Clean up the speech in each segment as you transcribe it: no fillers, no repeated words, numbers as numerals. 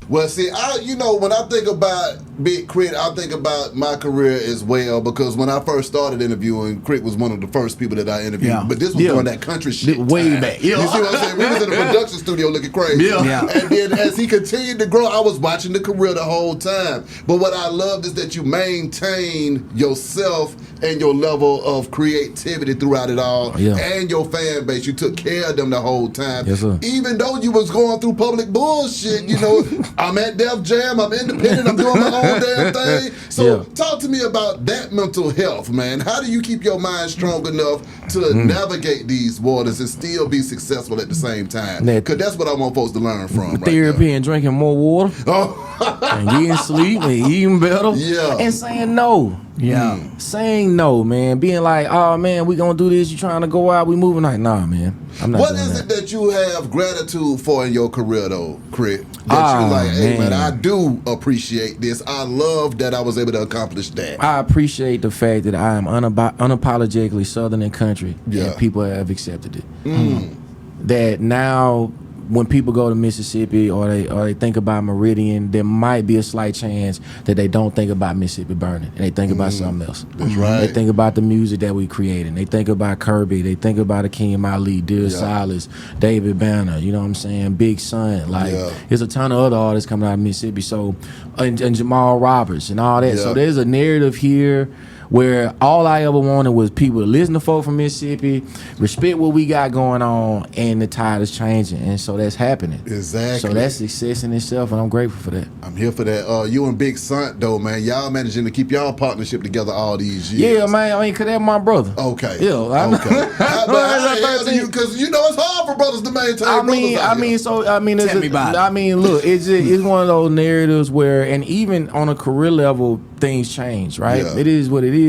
Well, see, when I think about Big Krit, I think about my career as well, because when I first started interviewing, Krit was one of the first people that I interviewed. Yeah. But this was during that country shit way time. back. You see what I'm saying? We was in the production studio looking crazy. Yeah. And then as he continued to grow, I was watching the career the whole time. But what I loved is that you maintain yourself and your level of creativity throughout it all, and your fan base. You took care of them the whole time. Yes, sir. Even though you was going through public bullshit, I'm at Def Jam, I'm independent, I'm doing my own damn thing. So talk to me about that mental health, man. How do you keep your mind strong enough to navigate these waters and still be successful at the same time? Because that's what I want folks to learn from. Therapy and drinking more water. And getting sleep and eating better. Yeah. And saying no. Yeah. Saying no, man. Being like, oh, man, we gonna do this. You trying to go out? We moving? Like, nah, man. I'm not. What is it that you have gratitude for in your career, though, Krit? That you like, hey, man, I do appreciate this. I love that I was able to accomplish that. I appreciate the fact that I am unapologetically Southern and country, and people have accepted it. That now, when people go to Mississippi or they think about Meridian, there might be a slight chance that they don't think about Mississippi burning and they think about something else. That's right. They think about the music that we created. They think about Kirby. They think about Akeem Ali, Dear Silas, David Banner. You know what I'm saying? Big Son. Like there's a ton of other artists coming out of Mississippi. So and Jamal Roberts and all that. So there's a narrative here where all I ever wanted was people to listen to folk from Mississippi, respect what we got going on, and the tide is changing. And so that's happening. Exactly. So that's success in itself, and I'm grateful for that. I'm here for that. You and Big Son, though, man, y'all managing to keep y'all partnership together all these years. Yeah, man, because that's my brother. Okay. Yeah. Okay. Because, it's hard for brothers to maintain Tell me about it. Look, it's one of those narratives where, and even on a career level, things change, right? It is what it is.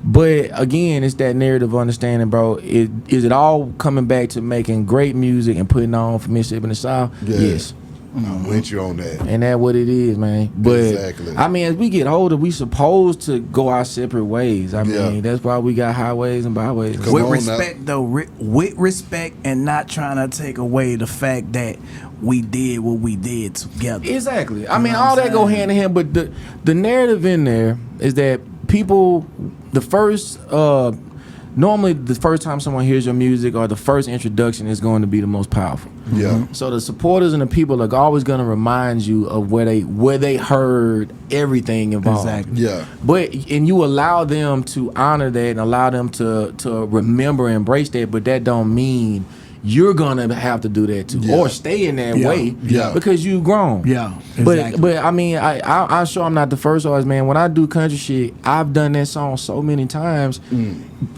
But again, it's that narrative of understanding, bro. Is it all coming back to making great music and putting on for Mississippi and the South? Yes. I'm with you on that. And that's what it is, man. But exactly. I mean, as we get older, we supposed to go our separate ways. I mean, that's why we got highways and byways. With respect, though, with respect, and not trying to take away the fact that we did what we did together. Exactly. I mean, all that go hand in hand. But the narrative in there is that people, normally the first time someone hears your music or the first introduction is going to be the most powerful. Yeah. So the supporters and the people are always going to remind you of where they heard everything involved. Exactly. Yeah. And you allow them to honor that and allow them to remember and embrace that, but that don't mean you're gonna have to do that too, or stay in that way, because you've grown. Yeah, exactly. But I mean, I'm sure I'm not the first artist, man. When I do country shit, I've done that song so many times,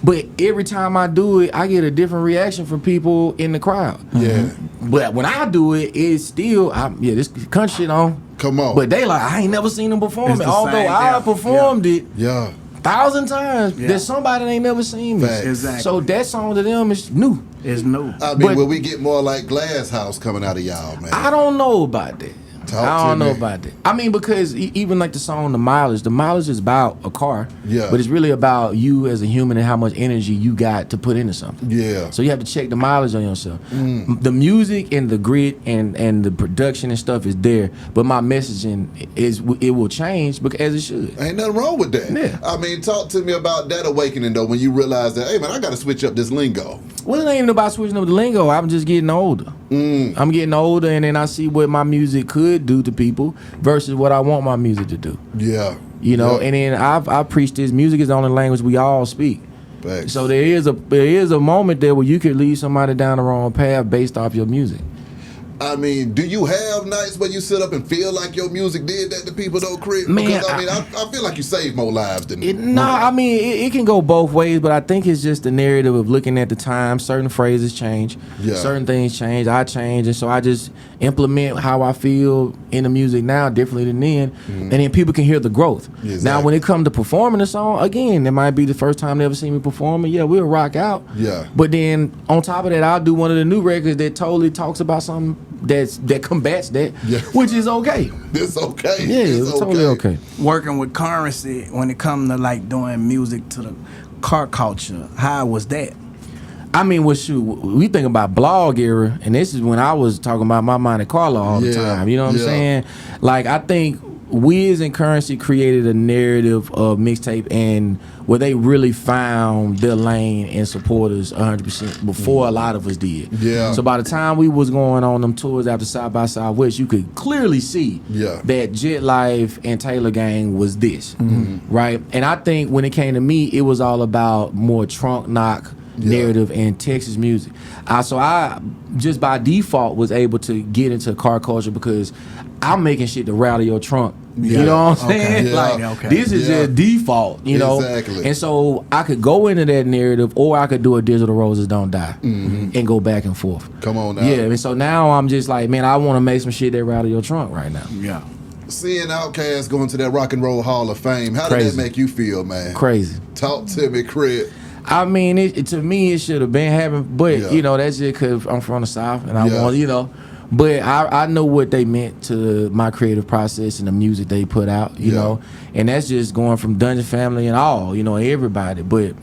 but every time I do it, I get a different reaction from people in the crowd. Yeah. But when I do it, it's still, this country shit on. Come on. But they like, I ain't never seen them perform it, although I performed it. 1,000 times. There's somebody that ain't never seen me. Exactly. So that song to them is new. It's new. I mean, will we get more like Glass House coming out of y'all, man? I don't know about that. I don't know about that. I mean, because even like the song The Mileage is about a car. Yeah. But it's really about you as a human and how much energy you got to put into something. Yeah. So you have to check the mileage on yourself. The music and the grit and the production and stuff is there, but my messaging it will change as it should. Ain't nothing wrong with that. Yeah. I mean, talk to me about that awakening though, when you realize that, hey man, I got to switch up this lingo. Well, it ain't even about switching up the lingo. I'm just getting older. I'm getting older, and then I see what my music could do to people versus what I want my music to do. Yeah. And then I preach this. Music is the only language we all speak. Thanks. So there is a moment there where you could lead somebody down the wrong path based off your music. I mean, do you have nights where you sit up and feel like your music did that to people though, Krit? Man, because I feel like you saved more lives than it can go both ways, but I think it's just the narrative of looking at the time. Certain phrases change, certain things change, I change, and so I just implement how I feel in the music now differently than then, and then people can hear the growth. Exactly. Now, when it comes to performing a song, again, it might be the first time they ever seen me perform, and we'll rock out. Yeah. But then on top of that, I'll do one of the new records that totally talks about something that combats that, which is okay. It's okay. Yeah, it's totally okay. Working with currency when it comes to like doing music to the car culture, how was that? I mean, well, shoot, we think about blog era, and this is when I was talking about my Monte Carlo all the time. You know what I'm saying? Like, I think Wiz and Currency created a narrative of mixtape and where they really found their lane and supporters 100% before a lot of us did. Yeah. So by the time we was going on them tours after South by Southwest, you could clearly see that Jet Life and Taylor Gang was this, right? And I think when it came to me, it was all about more trunk knock narrative and Texas music. So I just by default was able to get into car culture because I'm making shit to rattle your trunk. You know what I'm saying? Like this is just default, you know. Exactly. And so I could go into that narrative, or I could do a Digital Roses Don't Die and go back and forth. Come on now. Yeah, and so now I'm just like, man, I want to make some shit that rattle your trunk right now. Yeah. Seeing OutKast going to that Rock and Roll Hall of Fame, how did that make you feel, man? Crazy. Talk to me, Krit. I mean, to me, it should have been happening, but you know, that's just because I'm from the South and I want, you know. But I know what they meant to my creative process and the music they put out, you know. And that's just going from Dungeon Family and all, you know, everybody. But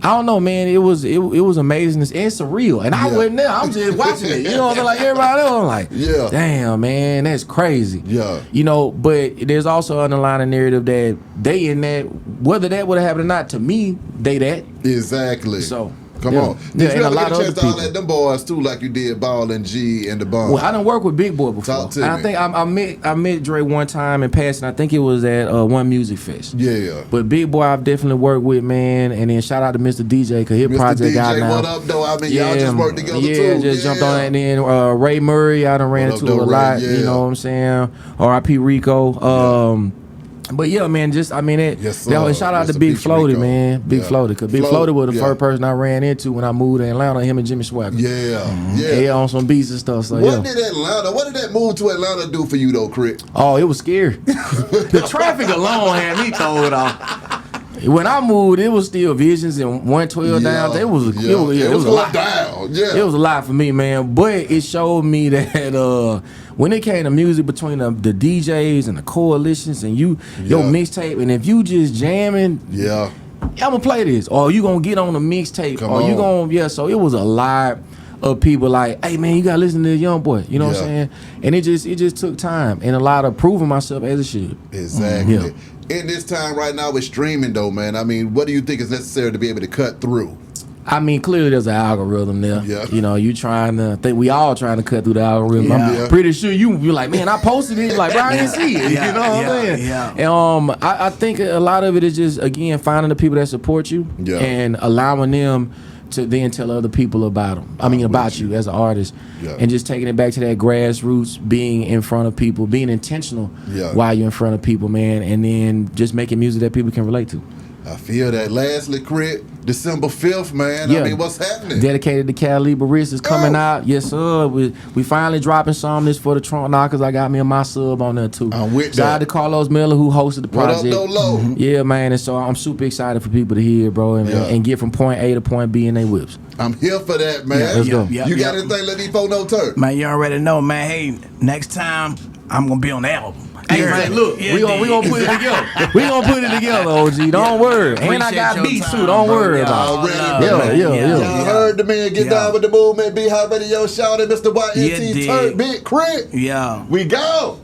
I don't know, man. It was amazing and surreal. And I wasn't there. I'm just watching it. You know what I'm saying? Like everybody else, I'm like, damn, man, that's crazy. Yeah. You know, but there's also an underlying narrative that they in that, whether that would have happened or not, to me, they that. Exactly. So. Come on. Did you ever get a chance to holler at them boys too, like you did Ball and G and the Bum? Well, I done worked with Big Boy before. Talk to me. I think I met Dre one time in passing. I think it was at One Music Fest. Yeah. But Big Boy I've definitely worked with, man. And then shout out to Mr. DJ because his project got now. What up, though? I mean, y'all just worked together too. Yeah, just jumped on that. And then Ray Murray, I done ran into a lot. You know what I'm saying? R.I.P. Rico. But yeah, man, just I mean it. Yes, shout out to Big Floaty, man. Big Floaty, because Big Floaty was the first person I ran into when I moved to Atlanta. Him and Jimmy Swagger. Yeah, on some beats and stuff. So what did that move to Atlanta do for you though, Krit? Oh, it was scary. The traffic alone had me thrown off. When I moved, it was still Visions and 112 down. It was a lot. Down. Yeah. It was a lot for me, man. But it showed me that when it came to music between the DJs and the coalitions and your mixtape, and if you just jamming, I'm gonna play this, or you gonna get on the mixtape, you gonna So it was a lot of people like, hey man, you gotta listen to this young boy. You know what I'm saying? And it just took time and a lot of proving myself as it should. Exactly. In this time right now with streaming though, man, I mean, what do you think is necessary to be able to cut through? I mean, clearly there's an algorithm there. Yeah. You know, I think we all trying to cut through the algorithm. I'm pretty sure you're like, man, I posted it. Like, bro, I didn't see it. You know what I'm saying? Yeah. And I think a lot of it is just, again, finding the people that support you and allowing them to then tell other people about them. I mean, about you as an artist. And just taking it back to that grassroots, being in front of people, being intentional while you're in front of people, man, and then just making music that people can relate to. I feel that. Lastly, Krit, December 5th, man. I mean, what's happening? Dedicated to Khalifa is coming out. Yes, sir. We finally dropping some this for the Trunk Knockers. I got me and my sub on there, too. I'm with that. Shout out to Carlos Miller, who hosted the project. What up, Dolo? Yeah, man. And so I'm super excited for people to hear, bro, and get from point A to point B in their whips. I'm here for that, man. Let's go. You got anything, let these folks know, Turk? Man, you already know, man. Hey, next time, I'm going to be on the album. Hey, man, look, we gonna put it together. We gonna put it together, OG. Don't worry. And I got beats too. Don't worry about it. Y'all heard the man get down with the movement. Be Hot Radio. Shout out Mr. YNT Turk, Big Krit. Yeah. We go.